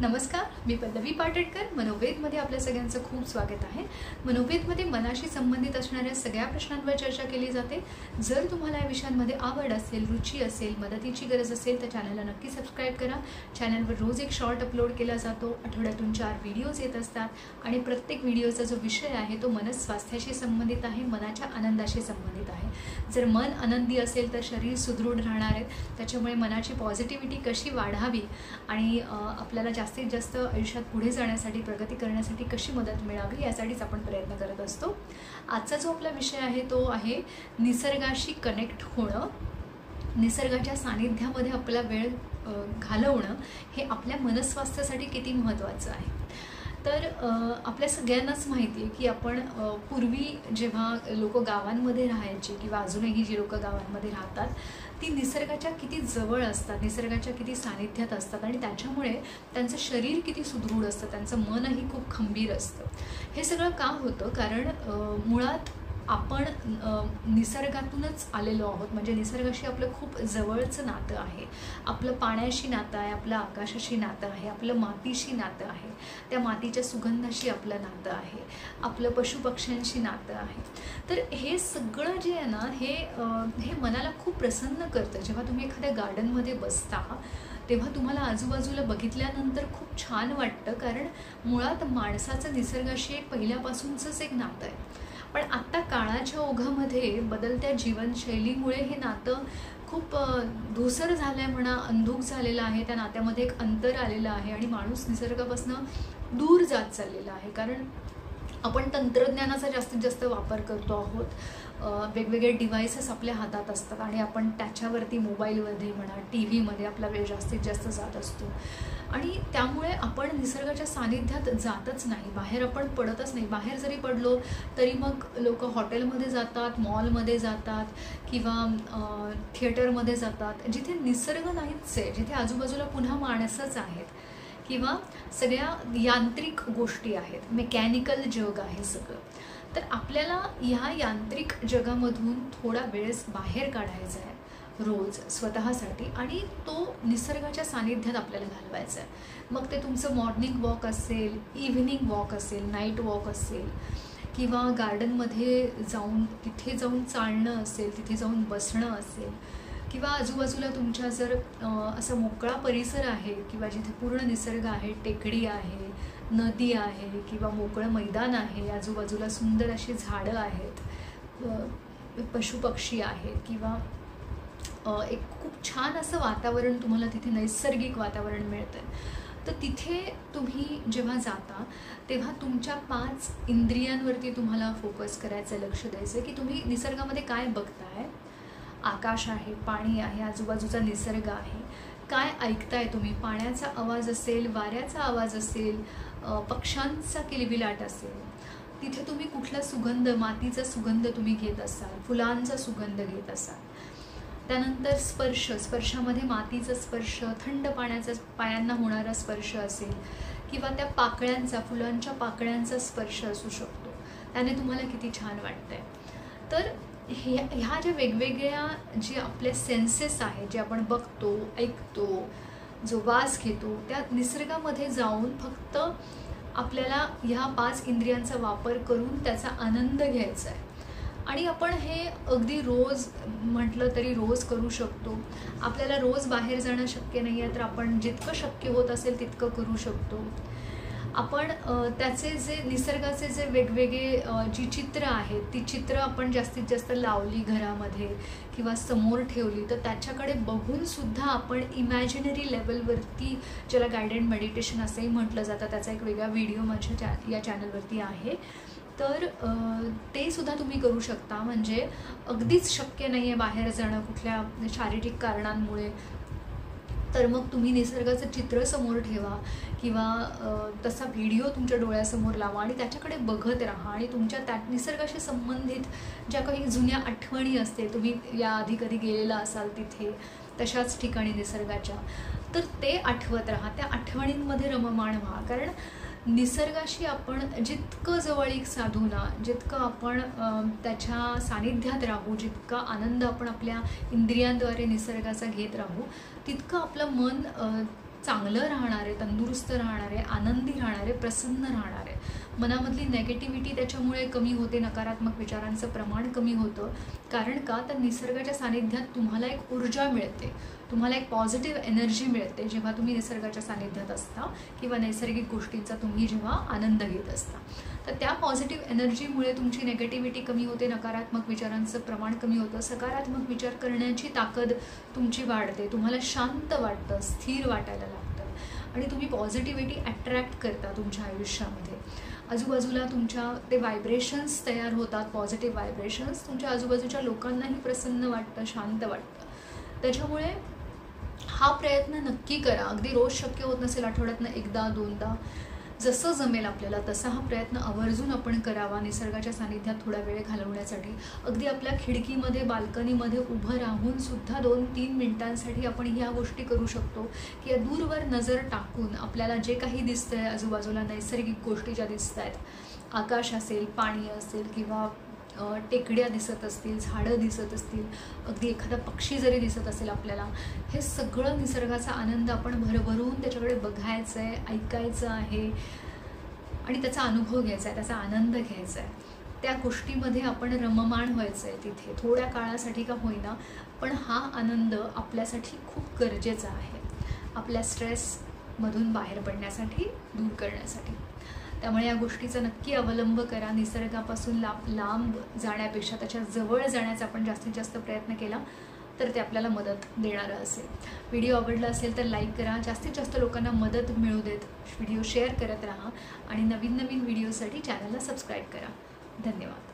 नमस्कार, मी पल्लवी पाटणकर. मनोवेदमध्ये आपल्या सगळ्यांचं खूप स्वागत आहे. मनोवेदमध्ये मनाशी संबंधित असणाऱ्या सगळ्या प्रश्नांवर चर्चा केली जाते. जर तुम्हाला या विषयांमध्ये आवड असेल, रुची असेल, मदतीची गरज असेल तर चॅनलला नक्की सबस्क्राईब करा. चॅनलवर रोज एक शॉर्ट अपलोड केला जातो. आठवड्यातून 4 व्हिडिओज येत असतात आणि प्रत्येक व्हिडिओचा जो विषय आहे तो मनस्वास्थ्याशी संबंधित आहे, मनाच्या आनंदाशी संबंधित आहे. जर मन आनंदी असेल तर शरीर सुदृढ राहणार आहे. त्याच्यामुळे मनाची पॉझिटिव्हिटी कशी वाढावी आणि आपल्याला जास्तीत जास्त आयुष्यात पुढे जाण्यासाठी, प्रगती करण्यासाठी कशी मदत मिळावी यासाठीच आपण प्रयत्न करत असतो. आजचा जो आपला विषय आहे तो आहे निसर्गाशी कनेक्ट होणं. निसर्गाच्या सानिध्यामध्ये आपला वेळ घालवणं हे आपल्या मनस्वास्थ्यासाठी किती महत्त्वाचं आहे. तर आपल्या सगळ्यांनाच माहिती आहे की आपण पूर्वी जेव्हा लोक गावांमध्ये राहायची किंवा अजूनही जी लोक गावांमध्ये राहतात ती निसर्गाच्या किती जवळ असतात, निसर्गाच्या किती सानिध्यात असतात आणि त्याच्यामुळे त्यांचं शरीर किती सुदृढ असतं, त्यांचं मनही खूप खंबीर असतं. हे सगळं का होतं? कारण मुळात आपण निसर्गातूनच आलेलो आहोत. म्हणजे निसर्गाशी आपलं खूप जवळचं नातं आहे. आपलं पाण्याशी नातं आहे, आपलं आकाशाशी नातं आहे, आपलं मातीशी नातं आहे, त्या मातीच्या सुगंधाशी आपलं नातं आहे, आपलं पशुपक्ष्यांशी नातं आहे. तर हे सगळं जे आहे ना हे मनाला खूप प्रसन्न करतं. जेव्हा तुम्ही एखाद्या गार्डनमध्ये बसता तेव्हा तुम्हाला आजूबाजूला बघितल्यानंतर खूप छान वाटतं. कारण मुळात माणसाचं निसर्गाशी एक पहिल्यापासूनचंच एक नातं आहे. पण आत्ता काळाच्या ओघामध्ये बदलत्या जीवनशैलीमुळे हे नातं खूप धूसर झालं आहे म्हणा, अंधुक झालेलं आहे. त्या नात्यामध्ये एक अंतर आलेलं आहे आणि माणूस निसर्गापासून दूर जात चाललेला आहे. कारण आपण तंत्रज्ञानाचा जास्तीत जास्त वापर करतो आहोत. वेगवेगळे डिव्हाइसेस आपल्या हातात असतात आणि आपण त्याच्यावरती मोबाईलमध्ये म्हणा, टी व्हीमध्ये आपला वेळ जास्तीत जास्त जात असतो आणि त्यामुळे आपण निसर्गाच्या सानिध्यात जातच नाही, बाहेर आपण पडतच नाही. बाहेर जरी पडलो तरी मग लोक हॉटेलमध्ये जातात, मॉलमध्ये जातात किंवा थिएटरमध्ये जातात, जिथे निसर्ग नाहीच आहे, जिथे आजूबाजूला पुन्हा माणसंच आहेत किंवा सगळ्या यांत्रिक गोष्टी आहेत, मेकॅनिकल जग आहे सगळं. तर आपल्याला ह्या यांत्रिक जगामधून थोडा वेळेस बाहेर काढायचा आहे रोज स्वतःसाठी आणि तो निसर्गाच्या सानिध्यात आपल्याला घालवायचा आहे. मग ते तुमचं मॉर्निंग वॉक असेल, इव्हिनिंग वॉक असेल, नाईट वॉक असेल किंवा गार्डनमध्ये जाऊन तिथे जाऊन चालणं असेल, तिथे जाऊन बसणं असेल किंवा आजूबाजूला तुमच्या जर असा मोकळा परिसर आहे किंवा जिथे पूर्ण निसर्ग आहे, टेकडी आहे, नदी आहे किंवा मोकळं मैदान आहे, आजूबाजूला सुंदर अशी झाडं आहेत, पशुपक्षी आहेत किंवा एक खूप छान असं वातावरण तुम्हाला तिथे नैसर्गिक वातावरण मिळतं. तर तिथे तुम्ही जेव्हा जाता तेव्हा तुमच्या 5 इंद्रियांवरती तुम्हाला फोकस करायचं, लक्ष द्यायचं की तुम्ही निसर्गामध्ये काय बघताय. आकाश आहे, पाणी आहे, आजूबाजूचा निसर्ग आहे, काय ऐकताय तुम्ही. पाण्याचा आवाज असेल, वाऱ्याचा आवाज असेल, पक्ष्यांचा किलबिलाट असेल, तिथे तुम्ही कुठला सुगंध, मातीचा सुगंध तुम्ही घेत असाल, फुलांचा सुगंध घेत असाल. त्यानंतर स्पर्शामध्ये मातीचा स्पर्श, थंड पाण्याचा पायांना होणारा स्पर्श असेल किंवा त्या पाकळ्यांचा, फुलांच्या पाकळ्यांचा स्पर्श असू शकतो. त्याने तुम्हाला किती छान वाटतंय. तर ह्या ज्या वेगवेगळ्या जे आपले सेन्सेस आहेत, जे आपण बघतो, ऐकतो, जो वास घेतो, त्या निसर्गामध्ये जाऊन फक्त आपल्याला ह्या 5 इंद्रियांचा वापर करून त्याचा आनंद घ्यायचा आहे. आणि आपण हे अगदी रोज म्हटलं तरी रोज करू शकतो. आपल्याला रोज बाहेर जाणं शक्य नाही आहे तर आपण जितकं शक्य होत असेल तितकं करू शकतो. आपण त्याचे जे निसर्गाचे जे वेगवेगळे जी चित्र आहेत ती चित्र आपण जास्तीत जास्त लावली घरामध्ये किंवा समोर ठेवली तर त्याच्याकडे बघूनसुद्धा आपण इमॅजिनरी लेवलवरती, ज्याला गायडेड मेडिटेशन असंही म्हटलं जातं, त्याचा एक वेगळा व्हिडिओ माझ्या या चॅनलवरती आहे. तर ते सुद्धा तुम्ही करू शकता. म्हणजे अगदीच शक्य नाही आहे बाहेर जाणं कुठल्या शारीरिक कारणांमुळे, तर मग तुम्ही निसर्गाचं चित्र समोर ठेवा किंवा तसा व्हिडिओ तुमच्या डोळ्यासमोर लावा आणि त्याच्याकडे बघत राहा आणि तुमच्या त्या निसर्गाशी संबंधित ज्या काही जुन्या आठवणी असते, तुम्ही याआधी कधी गेलेला असाल तिथे तशाच ठिकाणी निसर्गाच्या, तर ते आठवत राहा, त्या आठवणींमध्ये रममाण व्हा. कारण निसर्गाशी आपण जितकं जवळीक साधू ना, जितकं आपण त्याच्या सानिध्यात राहू, जितका आनंद आपण आपल्या इंद्रियांद्वारे निसर्गाचा घेत राहू, तितकं आपलं मन चांगलं राहणार आहे, तंदुरुस्त राहणार आहे, आनंदी राहणार आहे, प्रसन्न राहणार आहे. मनामधली नेगेटिव्हिटी त्याच्यामुळे कमी होते, नकारात्मक विचारांचं प्रमाण कमी होतं. कारण का, तर निसर्गाच्या सानिध्यात तुम्हाला एक ऊर्जा मिळते, तुम्हाला एक पॉझिटिव्ह एनर्जी मिळते जेव्हा तुम्ही निसर्गाच्या सानिध्यात असता किंवा नैसर्गिक गोष्टींचा तुम्ही जेव्हा आनंद घेत असता. तर त्या पॉझिटिव्ह एनर्जीमुळे तुमची नेगेटिव्हिटी कमी होते, नकारात्मक विचारांचं प्रमाण कमी होतं, सकारात्मक विचार करण्याची ताकद तुमची वाढते, तुम्हाला शांत वाटतं, स्थिर वाटायला लागतं आणि तुम्ही पॉझिटिव्हिटी अट्रॅक्ट करता तुमच्या आयुष्यामध्ये. आजूबाजूला तुमच्या ते व्हायब्रेशन्स तयार होतात, पॉझिटिव्ह व्हायब्रेशन्स. तुमच्या आजूबाजूच्या लोकांनाही प्रसन्न वाटतं, शांत वाटतं. त्याच्यामुळे हा प्रयत्न नक्की करा. अगदी रोज शक्य होत नसेल, आठवड्यातनं एकदा दोनदा जसं जमेल आपल्याला तसा हा प्रयत्न आवर्जून आपण करावा निसर्गाच्या सानिध्यात थोडा वेळ घालवण्यासाठी. अगदी आपल्या खिडकीमध्ये, बाल्कनीमध्ये उभं राहून सुद्धा 2-3 मिनिटांसाठी आपण ह्या गोष्टी करू शकतो की दूरवर नजर टाकून आपल्याला जे काही दिसतंय आजूबाजूला, नैसर्गिक गोष्टी ज्या दिसत आहेत, आकाश असेल, पाणी असेल किंवा टेकड्या दिसत असतील, झाडं दिसत असतील, अगदी एखादा पक्षी जरी दिसत असेल आपल्याला, हे सगळं निसर्गाचा आनंद आपण भरभरून त्याच्याकडे बघायचं आहे, ऐकायचं आहे आणि त्याचा अनुभव घ्यायचा आहे, त्याचा आनंद घ्यायचा आहे. त्या गोष्टीमध्ये आपण रममाण व्हायचं आहे तिथे, थोड्या काळासाठी का होईना, पण हा आनंद आपल्यासाठी खूप गरजेचा आहे, आपल्या स्ट्रेसमधून बाहेर पडण्यासाठी, दूर करण्यासाठी. त्यामुळे या गोष्टीचा नक्की अवलंब करा. निसर्गापासून लांब जाण्यापेक्षा त्याच्या जवळ जाण्याचा आपण जास्तीत जास्त प्रयत्न केला तर ते आपल्याला मदत देणारं असेल. व्हिडिओ आवडला असेल तर लाईक करा, जास्तीत जास्त लोकांना मदत मिळू देत, व्हिडिओ शेअर करत राहा आणि नवीन नवीन व्हिडिओसाठी चॅनलला सबस्क्राईब करा. धन्यवाद.